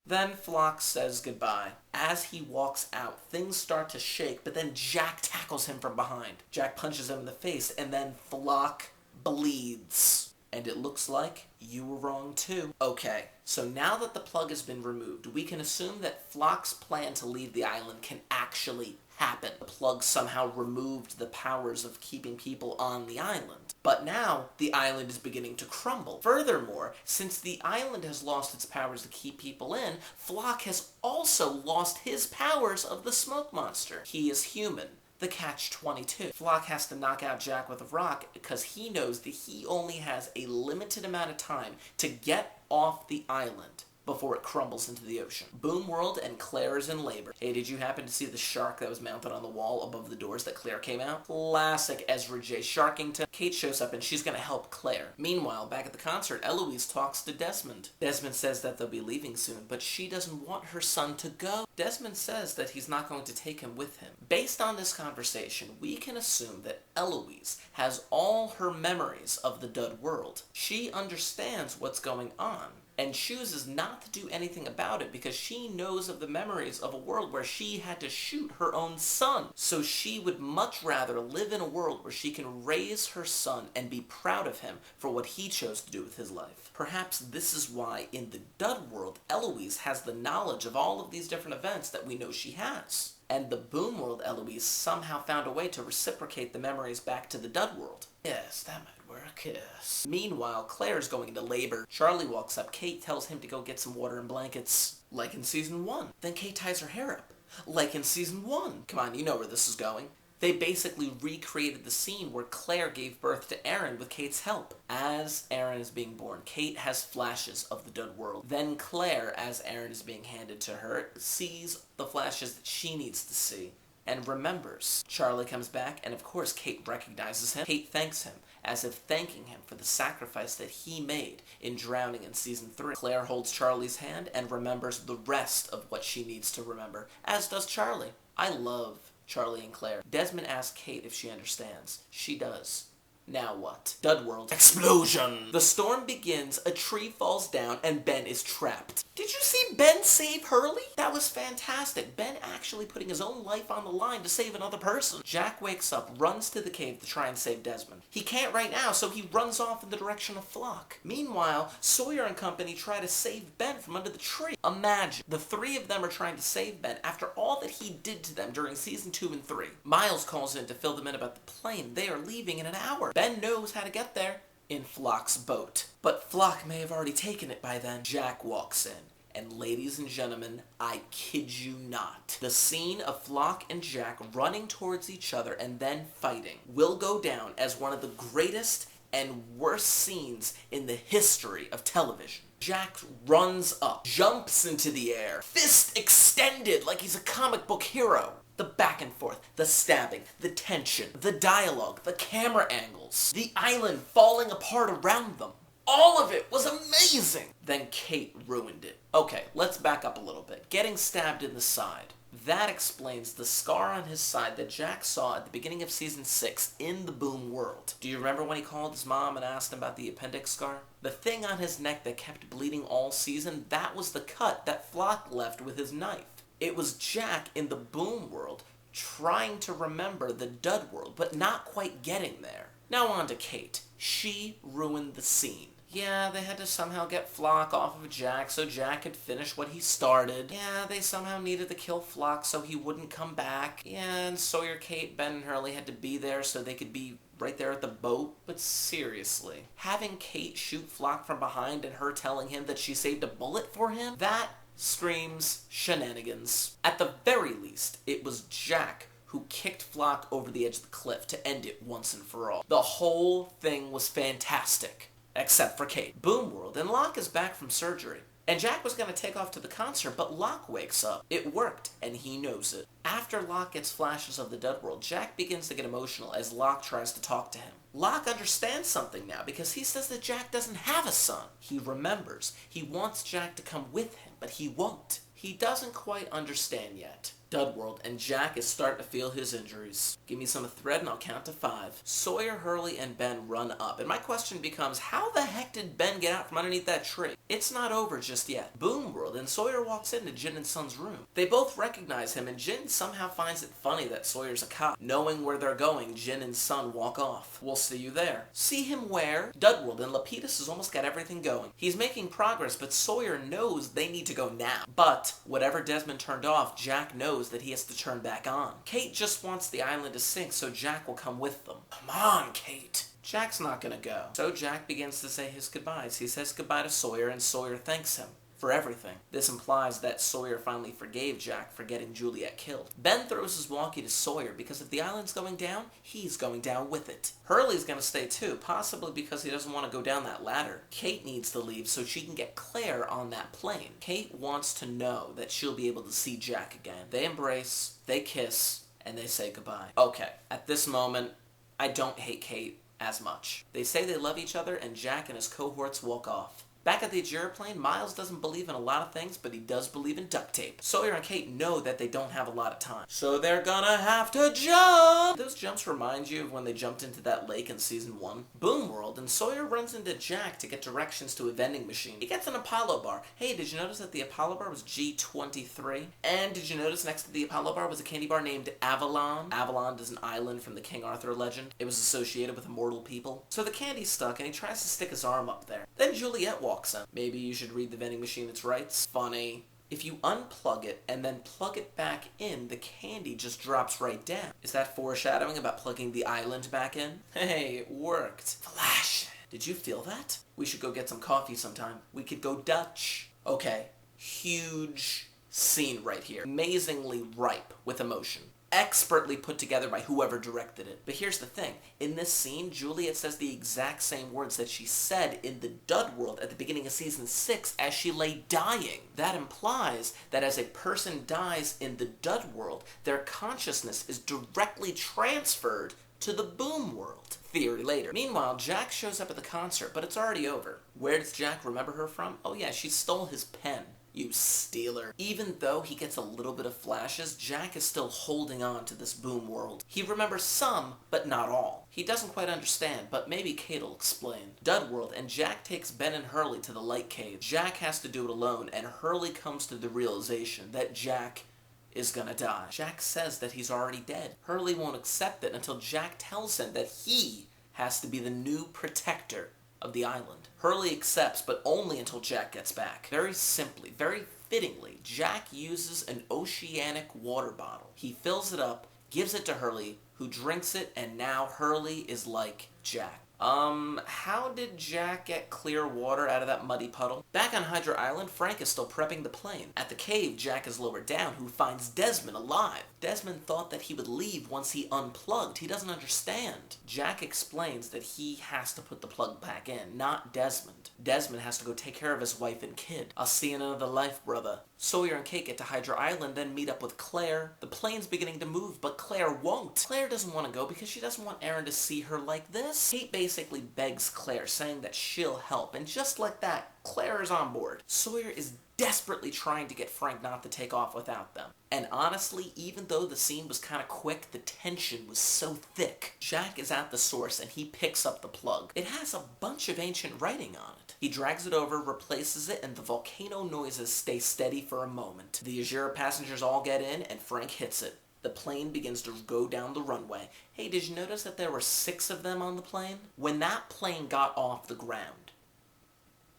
Then Flock says goodbye. As he walks out, things start to shake, but then Jack tackles him from behind. Jack punches him in the face, and then Flock bleeds. And it looks like you were wrong too. Okay, so now that the plug has been removed, we can assume that Flock's plan to leave the island can actually happen. The plug somehow removed the powers of keeping people on the island. But now, the island is beginning to crumble. Furthermore, since the island has lost its powers to keep people in, Flock has also lost his powers of the smoke monster. He is human. The catch-22. Flock has to knock out Jack with a rock because he knows that he only has a limited amount of time to get off the island before it crumbles into the ocean. Boom World and Claire is in labor. Hey, did you happen to see the shark that was mounted on the wall above the doors that Claire came out? Classic Ezra J. Sharkington. Kate shows up and she's gonna help Claire. Meanwhile, back at the concert, Eloise talks to Desmond. Desmond says that they'll be leaving soon, but she doesn't want her son to go. Desmond says that he's not going to take him with him. Based on this conversation, we can assume that Eloise has all her memories of the Dud world. She understands what's going on and chooses not to do anything about it because she knows of the memories of a world where she had to shoot her own son. So she would much rather live in a world where she can raise her son and be proud of him for what he chose to do with his life. Perhaps this is why in the Dud world, Eloise has the knowledge of all of these different events that we know she has. And the Boom world Eloise somehow found a way to reciprocate the memories back to the Dud world. Yes, that might work, yes. Meanwhile, Claire's going into labor. Charlie walks up. Kate tells him to go get some water and blankets, like in season 1. Then Kate ties her hair up, like in season 1. Come on, you know where this is going. They basically recreated the scene where Claire gave birth to Aaron with Kate's help. As Aaron is being born, Kate has flashes of the Dud world. Then Claire, as Aaron is being handed to her, sees the flashes that she needs to see and remembers. Charlie comes back, and of course Kate recognizes him. Kate thanks him, as if thanking him for the sacrifice that he made in drowning in season 3. Claire holds Charlie's hand and remembers the rest of what she needs to remember, as does Charlie. I love Charlie and Claire. Desmond asks Kate if she understands. She does. Now what? Dud world. Explosion! The storm begins, a tree falls down, and Ben is trapped. Did you see Ben save Hurley? That was fantastic. Ben actually putting his own life on the line to save another person. Jack wakes up, runs to the cave to try and save Desmond. He can't right now, so he runs off in the direction of Flock. Meanwhile, Sawyer and company try to save Ben from under the tree. Imagine, the three of them are trying to save Ben after all that he did to them during season 2 and 3. Miles calls in to fill them in about the plane. They are leaving in an hour. Ben knows how to get there in Flock's boat. But Flock may have already taken it by then. Jack walks in. And ladies and gentlemen, I kid you not, the scene of Flock and Jack running towards each other and then fighting will go down as one of the greatest and worst scenes in the history of television. Jack runs up, jumps into the air, fist extended like he's a comic book hero. The back and forth, the stabbing, the tension, the dialogue, the camera angles, the island falling apart around them. All of it was amazing! Then Kate ruined it. Okay, let's back up a little bit. Getting stabbed in the side. That explains the scar on his side that Jack saw at the beginning of season 6 in the Boom world. Do you remember when he called his mom and asked him about the appendix scar? The thing on his neck that kept bleeding all season, that was the cut that Flock left with his knife. It was Jack in the Boom world trying to remember the Dud world, but not quite getting there. Now on to Kate. She ruined the scene. Yeah, they had to somehow get Flock off of Jack so Jack could finish what he started. Yeah, they somehow needed to kill Flock so he wouldn't come back. Yeah, and Sawyer, Kate, Ben, and Hurley had to be there so they could be right there at the boat. But seriously, having Kate shoot Flock from behind and her telling him that she saved a bullet for him? That screams shenanigans. At the very least, it was Jack who kicked Flock over the edge of the cliff to end it once and for all. The whole thing was fantastic. Except for Kate. Boom world, and Locke is back from surgery. And Jack was going to take off to the concert, but Locke wakes up. It worked, and he knows it. After Locke gets flashes of the Dud world, Jack begins to get emotional as Locke tries to talk to him. Locke understands something now because he says that Jack doesn't have a son. He remembers. He wants Jack to come with him, but he won't. He doesn't quite understand yet. Dudworld, and Jack is starting to feel his injuries. Give me some thread and I'll count to 5. Sawyer, Hurley, and Ben run up, and my question becomes, how the heck did Ben get out from underneath that tree? It's not over just yet. Boomworld, and Sawyer walks into Jin and Sun's room. They both recognize him, and Jin somehow finds it funny that Sawyer's a cop. Knowing where they're going, Jin and Sun walk off. We'll see you there. See him where? Dudworld, and Lapidus has almost got everything going. He's making progress, but Sawyer knows they need to go now. But whatever Desmond turned off, Jack knows that he has to turn back on. Kate just wants the island to sink, so Jack will come with them. Come on, Kate. Jack's not gonna go. So Jack begins to say his goodbyes. He says goodbye to Sawyer, and Sawyer thanks him for everything. This implies that Sawyer finally forgave Jack for getting Juliet killed. Ben throws his walkie to Sawyer because if the island's going down, he's going down with it. Hurley's gonna stay too, possibly because he doesn't want to go down that ladder. Kate needs to leave so she can get Claire on that plane. Kate wants to know that she'll be able to see Jack again. They embrace, they kiss, and they say goodbye. Okay, at this moment, I don't hate Kate as much. They say they love each other, and Jack and his cohorts walk off. Back at the Ajiraplane, Miles doesn't believe in a lot of things, but he does believe in duct tape. Sawyer and Kate know that they don't have a lot of time, so they're gonna have to jump! Those jumps remind you of when they jumped into that lake in Season 1. Boomworld, and Sawyer runs into Jack to get directions to a vending machine. He gets an Apollo bar. Hey, did you notice that the Apollo bar was G23? And did you notice next to the Apollo bar was a candy bar named Avalon? Avalon is an island from the King Arthur legend. It was associated with immortal people. So the candy's stuck, and he tries to stick his arm up there. Then Juliet walks in. Maybe you should read the vending machine its rights. Funny. If you unplug it and then plug it back in, the candy just drops right down. Is that foreshadowing about plugging the island back in? Hey, it worked. Flash. Did you feel that? We should go get some coffee sometime. We could go Dutch. Okay. Huge scene right here. Amazingly ripe with emotion. Expertly put together by whoever directed it. But here's the thing. In this scene, Juliet says the exact same words that she said in the Dudworld at the beginning of Season 6 as she lay dying. That implies that as a person dies in the Dudworld, their consciousness is directly transferred to the Boomworld. Theory later. Meanwhile, Jack shows up at the concert, but it's already over. Where does Jack remember her from? Oh yeah, she stole his pen. You stealer. Even though he gets a little bit of flashes, Jack is still holding on to this Boomworld. He remembers some, but not all. He doesn't quite understand, but maybe Kate'll explain. Dudworld, and Jack takes Ben and Hurley to the light cave. Jack has to do it alone, and Hurley comes to the realization that Jack is gonna die. Jack says that he's already dead. Hurley won't accept it until Jack tells him that he has to be the new protector of the island. Hurley accepts, but only until Jack gets back. Very simply, very fittingly, Jack uses an oceanic water bottle. He fills it up, gives it to Hurley, who drinks it, and now Hurley is like Jack. How did Jack get clear water out of that muddy puddle? Back on Hydra Island, Frank is still prepping the plane. At the cave, Jack is lowered down, who finds Desmond alive. Desmond thought that he would leave once he unplugged. He doesn't understand. Jack explains that he has to put the plug back in, not Desmond. Desmond has to go take care of his wife and kid. I'll see you in another life, brother. Sawyer and Kate get to Hydra Island, then meet up with Claire. The plane's beginning to move, but Claire won't. Claire doesn't want to go because she doesn't want Aaron to see her like this. Kate basically begs Claire, saying that she'll help, and just like that, Claire is on board. Sawyer is desperately trying to get Frank not to take off without them. And honestly, even though the scene was kind of quick, the tension was so thick. Jack is at the source and he picks up the plug. It has a bunch of ancient writing on it. He drags it over, replaces it, and the volcano noises stay steady for a moment. The Ajira passengers all get in and Frank hits it. The plane begins to go down the runway. Hey, did you notice that there were 6 of them on the plane? When that plane got off the ground,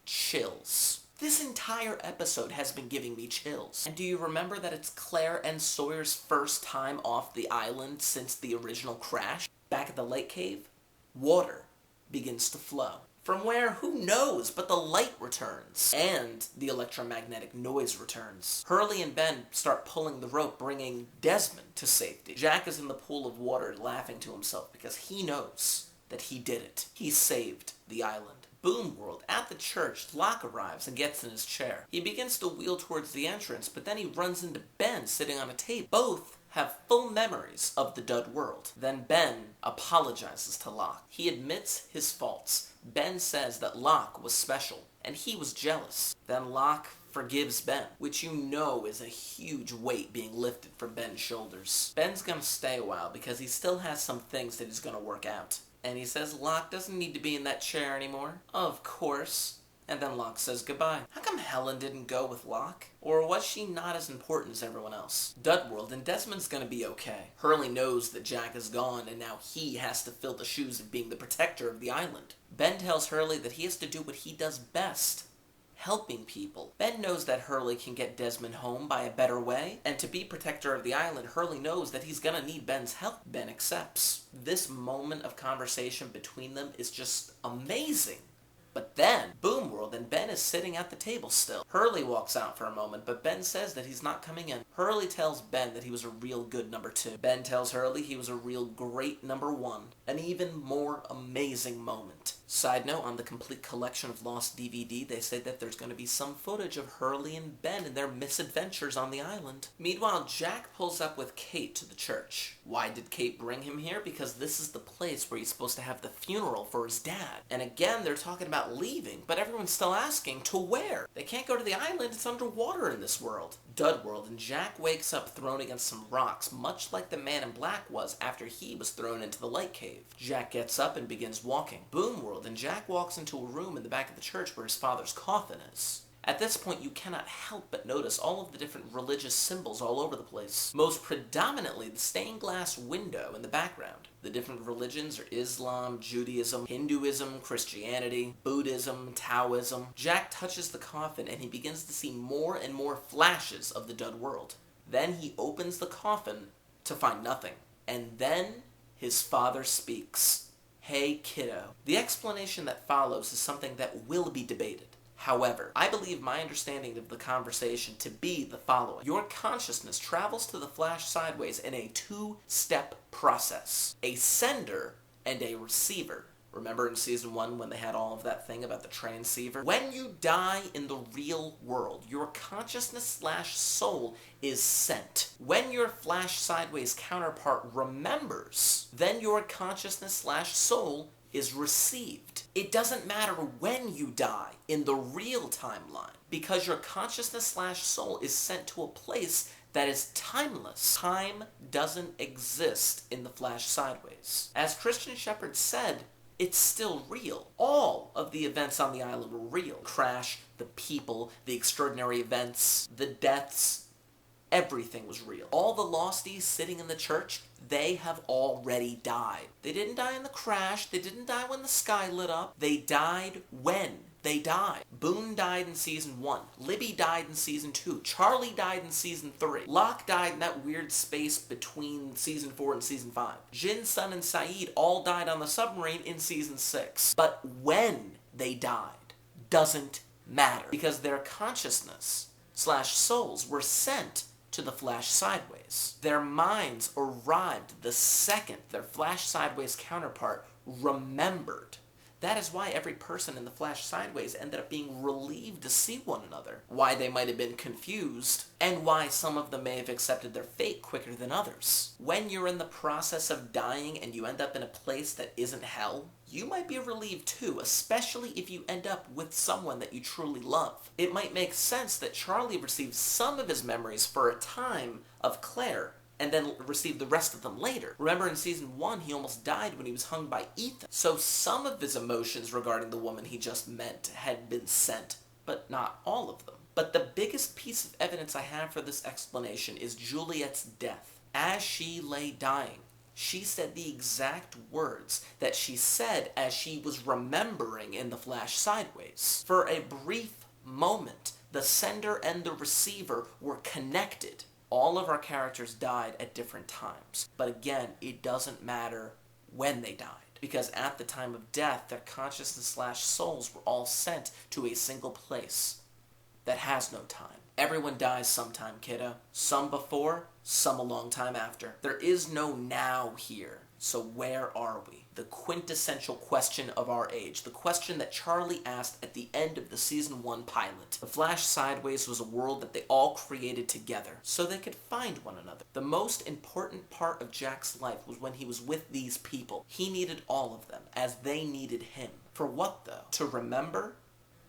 chills. This entire episode has been giving me chills. And do you remember that it's Claire and Sawyer's first time off the island since the original crash? Back at the lake cave, water begins to flow. From where, who knows, but the light returns. And the electromagnetic noise returns. Hurley and Ben start pulling the rope, bringing Desmond to safety. Jack is in the pool of water laughing to himself because he knows that he did it. He saved the island. Boomworld, at the church, Locke arrives and gets in his chair. He begins to wheel towards the entrance, but then he runs into Ben sitting on a table. Both have full memories of the Dud world. Then Ben apologizes to Locke. He admits his faults. Ben says that Locke was special, and he was jealous. Then Locke forgives Ben, which you know is a huge weight being lifted from Ben's shoulders. Ben's gonna stay a while because he still has some things that he's gonna work out. And he says Locke doesn't need to be in that chair anymore. Of course. And then Locke says goodbye. How come Helen didn't go with Locke? Or was she not as important as everyone else? Dud world, and Desmond's gonna be okay. Hurley knows that Jack is gone, and now he has to fill the shoes of being the protector of the island. Ben tells Hurley that he has to do what he does best. Helping people. Ben knows that Hurley can get Desmond home by a better way, and to be protector of the island, Hurley knows that he's gonna need Ben's help. Ben accepts. This moment of conversation between them is just amazing. But then, boom world, and Ben is sitting at the table still. Hurley walks out for a moment, but Ben says that he's not coming in. Hurley tells Ben that he was a real good number 2. Ben tells Hurley he was a real great number 1. An even more amazing moment. Side note, on the complete collection of Lost DVD, they say that there's going to be some footage of Hurley and Ben and their misadventures on the island. Meanwhile, Jack pulls up with Kate to the church. Why did Kate bring him here? Because this is the place where he's supposed to have the funeral for his dad. And again, they're talking about leaving, but everyone's still asking, to where? They can't go to the island, it's underwater in this world. Dud world, and Jack wakes up thrown against some rocks, much like the man in black was after he was thrown into the light cave. Jack gets up and begins walking. Boom world, and Jack walks into a room in the back of the church where his father's coffin is. At this point, you cannot help but notice all of the different religious symbols all over the place. Most predominantly, the stained glass window in the background. The different religions are Islam, Judaism, Hinduism, Christianity, Buddhism, Taoism. Jack touches the coffin and he begins to see more and more flashes of the Dud world. Then he opens the coffin to find nothing. And then his father speaks. Hey, kiddo. The explanation that follows is something that will be debated. However, I believe my understanding of the conversation to be the following. Your consciousness travels to the flash sideways in a 2-step process. A sender and a receiver. Remember in season 1 when they had all of that thing about the transceiver? When you die in the real world, your consciousness/soul is sent. When your flash sideways counterpart remembers, then your consciousness/soul is received. It doesn't matter when you die in the real timeline, because your consciousness/soul is sent to a place that is timeless. Time doesn't exist in the flash sideways. As Christian Shepherd said, it's still real. All of the events on the island were real. Crash, the people, the extraordinary events, the deaths, everything was real. All the losties sitting in the church, they have already died. They didn't die in the crash. They didn't die when the sky lit up. They died when they died. Boone died in season 1. Libby died in season 2. Charlie died in season 3. Locke died in that weird space between season 4 and season 5. Jin, Sun, and Saeed all died on the submarine in season 6. But when they died doesn't matter, because their consciousness/souls were sent to the flash sideways. Their minds arrived the second their flash sideways counterpart remembered. That is why every person in the flash sideways ended up being relieved to see one another, why they might have been confused, and why some of them may have accepted their fate quicker than others. When you're in the process of dying and you end up in a place that isn't hell, you might be relieved too, especially if you end up with someone that you truly love. It might make sense that Charlie received some of his memories for a time of Claire, and then received the rest of them later. Remember in season 1, he almost died when he was hung by Ethan. So some of his emotions regarding the woman he just met had been sent, but not all of them. But the biggest piece of evidence I have for this explanation is Juliet's death. As she lay dying, she said the exact words that she said as she was remembering in the flash sideways. For a brief moment, the sender and the receiver were connected. All of our characters died at different times. But again, it doesn't matter when they died, because at the time of death, their consciousness/souls were all sent to a single place that has no time. Everyone dies sometime, kiddo. Some before, some a long time after. There is no now here. So where are we? The quintessential question of our age. The question that Charlie asked at the end of the season 1 pilot. The Flash Sideways was a world that they all created together so they could find one another. The most important part of Jack's life was when he was with these people. He needed all of them as they needed him. For what though? To remember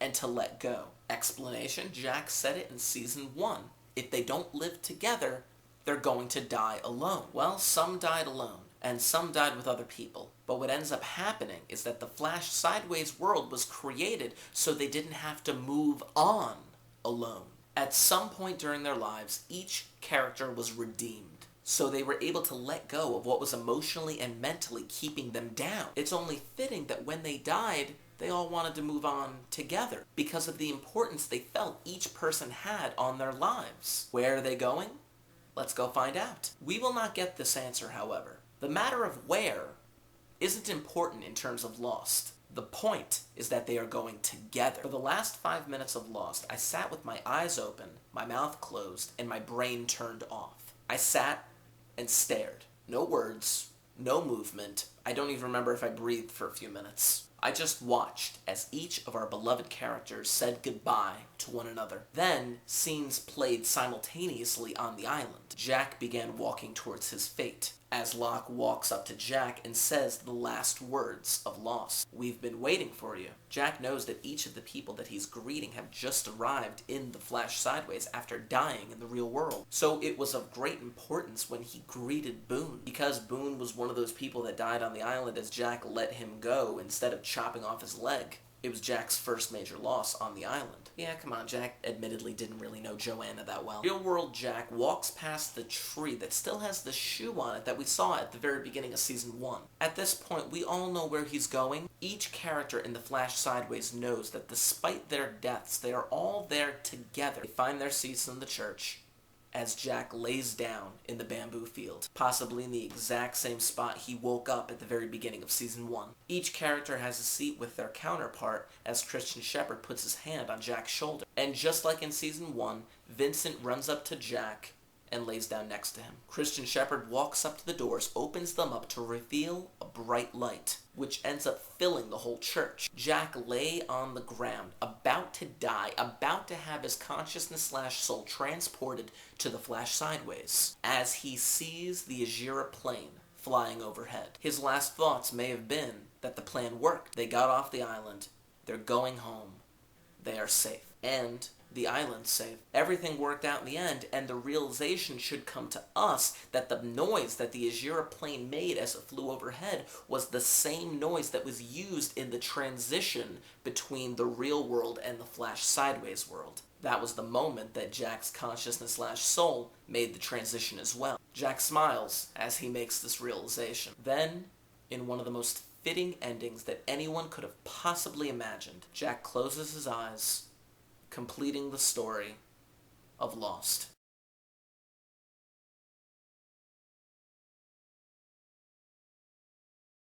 and to let go. Explanation, Jack said it in season 1. If they don't live together, they're going to die alone. Well, some died alone, and some died with other people. But what ends up happening is that the Flash Sideways world was created so they didn't have to move on alone. At some point during their lives, each character was redeemed. So they were able to let go of what was emotionally and mentally keeping them down. It's only fitting that when they died, they all wanted to move on together because of the importance they felt each person had on their lives. Where are they going? Let's go find out. We will not get this answer, however. The matter of where isn't important in terms of Lost. The point is that they are going together. For the last 5 minutes of Lost, I sat with my eyes open, my mouth closed, and my brain turned off. I sat and stared. No words, no movement. I don't even remember if I breathed for a few minutes. I just watched as each of our beloved characters said goodbye to one another. Then, scenes played simultaneously on the island. Jack began walking towards his fate, as Locke walks up to Jack and says the last words of Lost. We've been waiting for you. Jack knows that each of the people that he's greeting have just arrived in the Flash Sideways after dying in the real world. So it was of great importance when he greeted Boone, because Boone was one of those people that died on the island as Jack let him go instead of chopping off his leg. It was Jack's first major loss on the island. Yeah, come on, Jack admittedly didn't really know Joanna that well. Real world Jack walks past the tree that still has the shoe on it that we saw at the very beginning of season 1. At this point, we all know where he's going. Each character in the Flash Sideways knows that despite their deaths, they are all there together. They find their seats in the church as Jack lays down in the bamboo field, possibly in the exact same spot he woke up at the very beginning of season 1. Each character has a seat with their counterpart as Christian Shephard puts his hand on Jack's shoulder. And just like in season 1, Vincent runs up to Jack and lays down next to him. Christian Shephard walks up to the doors, opens them up to reveal a bright light, which ends up filling the whole church. Jack lay on the ground, about to die, about to have his consciousness/soul transported to the Flash Sideways, as he sees the Ajira plane flying overhead. His last thoughts may have been that the plan worked. They got off the island. They're going home. They are safe. And the island's safe. Everything worked out in the end, and the realization should come to us that the noise that the Ajira plane made as it flew overhead was the same noise that was used in the transition between the real world and the Flash Sideways world. That was the moment that Jack's consciousness/soul made the transition as well. Jack smiles as he makes this realization. Then, in one of the most fitting endings that anyone could have possibly imagined, Jack closes his eyes, completing the story of Lost.